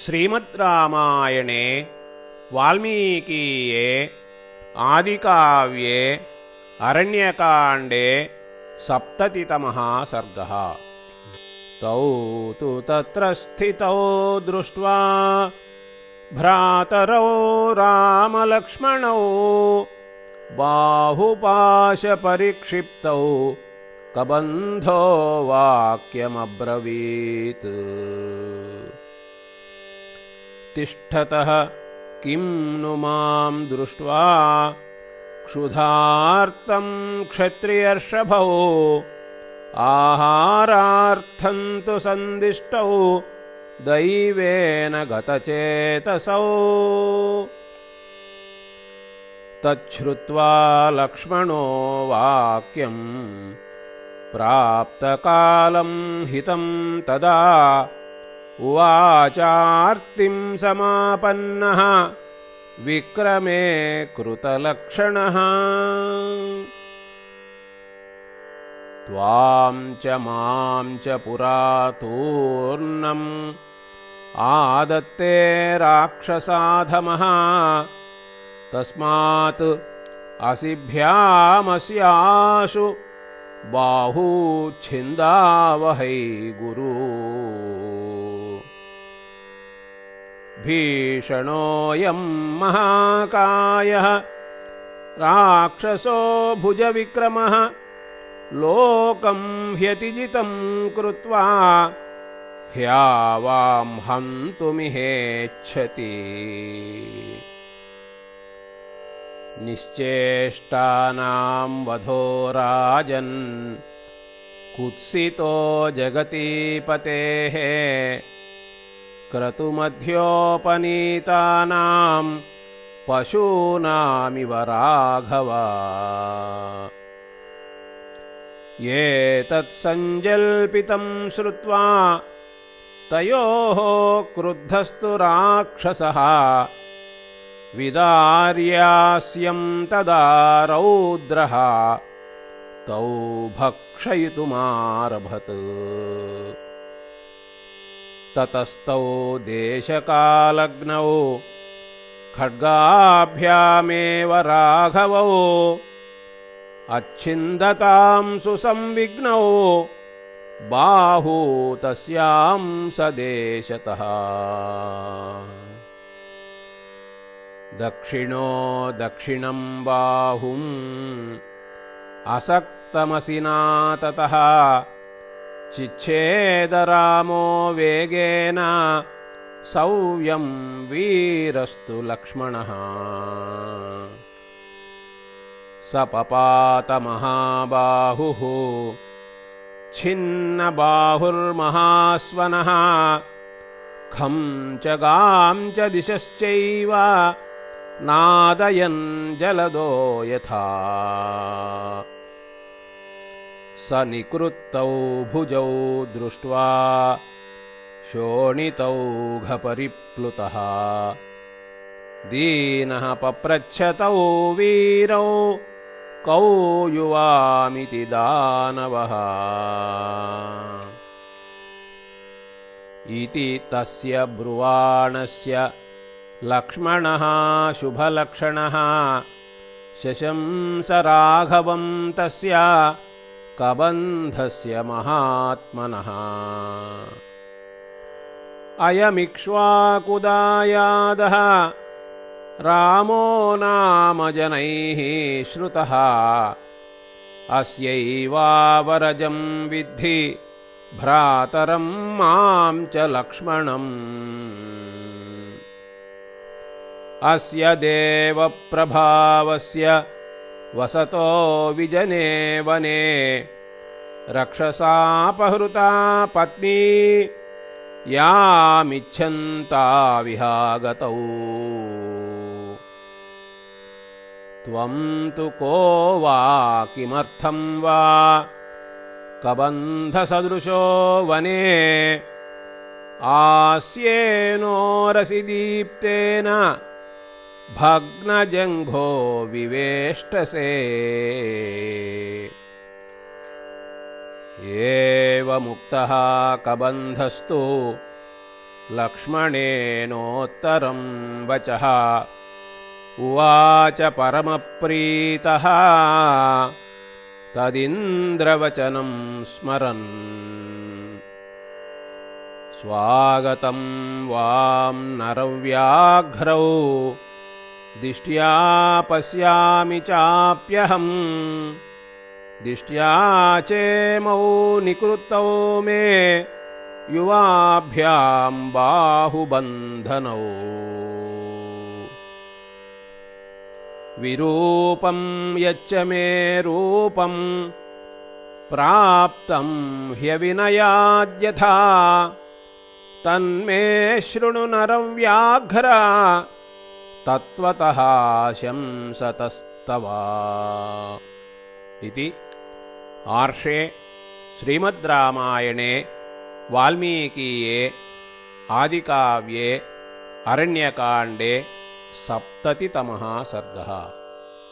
श्रीमद्रामायणे वाल्मीकीये आदिकाव्ये अरण्यकाण्डे सप्ततितमः सर्गः। तौ तु तत्र स्थितौ दृष्ट्वा भ्रातरौ रामलक्ष्मणौ बाहुपाशपरिक्षिप्तौ कबन्धो वाक्यमब्रवीत्। तिष्ठतः किं नु मां दृष्ट्वा क्षुधार्तं क्षत्रियर्षभौ आहारार्थं तु सन्दिष्टौ दैवेन गतचेतसौ। तच्छ्रुत्वा लक्ष्मणो वाक्यं प्राप्तकालं हितं तदा उवाचार्तिं समापन्नः विक्रमे कृतलक्षणः। त्वां च मां च पुरातूर्णम् आदत्ते राक्षसाधमः तस्मात् असिभ्यामस्याशु बाहू छिन्दावहै गुरु। भीषणोऽयं महाकायः राक्षसो भुजविक्रमः लोकं ह्यतिजितं कृत्वा ह्यावां हन्तुमिहेच्छति। निश्चेष्टानां वधो राजन् कुत्सितो जगतीपतेः क्रतुमध्योपनीतानां पशूनामिव राघव। एतत्सञ्जल्पितं श्रुत्वा तयोः क्रुद्धस्तु राक्षसः विदार्यास्यं तदा रौद्रः तौ भक्षयितुमारभत। ततस्तौ देशकालग्नौ खड्गाभ्यामेव राघवौ अच्छिन्दतां सुसंविघ्नौ बाहू तस्यां सदेशतः। दक्षिणो दक्षिणं बाहुम् असक्तमसिना ततः चिच्छेदरामो वेगेन सौव्यं वीरस्तु लक्ष्मणः। सपपातमहाबाहुः छिन्नबाहुर्महास्वनः खं च गां च दिशश्चैव नादयन् जलदो यथा। स निकृत्तौ भुजौ दृष्ट्वा शोणितौघपरिप्लुतः दीनः पप्रच्छतौ वीरौ कौ युवामिति दानवः। इति तस्य ब्रुवाणस्य लक्ष्मणः शुभलक्षणः शशंस राघवं तस्य कबन्धस्य महात्मनः। अयमिक्ष्वाकुदायादः रामो नाम जनैः श्रुतः अस्यैवावरजं विद्धि भ्रातरं मां च लक्ष्मणम्। अस्य देवप्रभावस्य वसतो विजने वने रक्षसापहृता पत्नी यामिच्छन्ता विहागतौ। त्वं तु को वा किमर्थं वा कबन्धसदृशो वने आस्येनोरसि दीप्तेन भग्नजङ्घो विवेष्टसे। एवमुक्तः कबन्धस्तु लक्ष्मणेनोत्तरं वचः उवाच परमप्रीतः तदिन्द्रवचनं स्मरन् स्वागतं वां नरव्याघ्रौ दिष्ट्या पश्यामि चाप्यहम् दिष्ट्या चेमौ निकृतौ मे युवाभ्यां बाहुबन्धनौ विरूपं यच्च मे रूपं प्राप्तं ह्यविनयाद्यथा तन्मे शृणु नरव्याघ्र तत्त्वतः शंसतस्तव इति आर्षे श्रीमद्रामायणे वाल्मीकीये आदिकाव्ये अरण्यकाण्डे 70तमः सर्गः।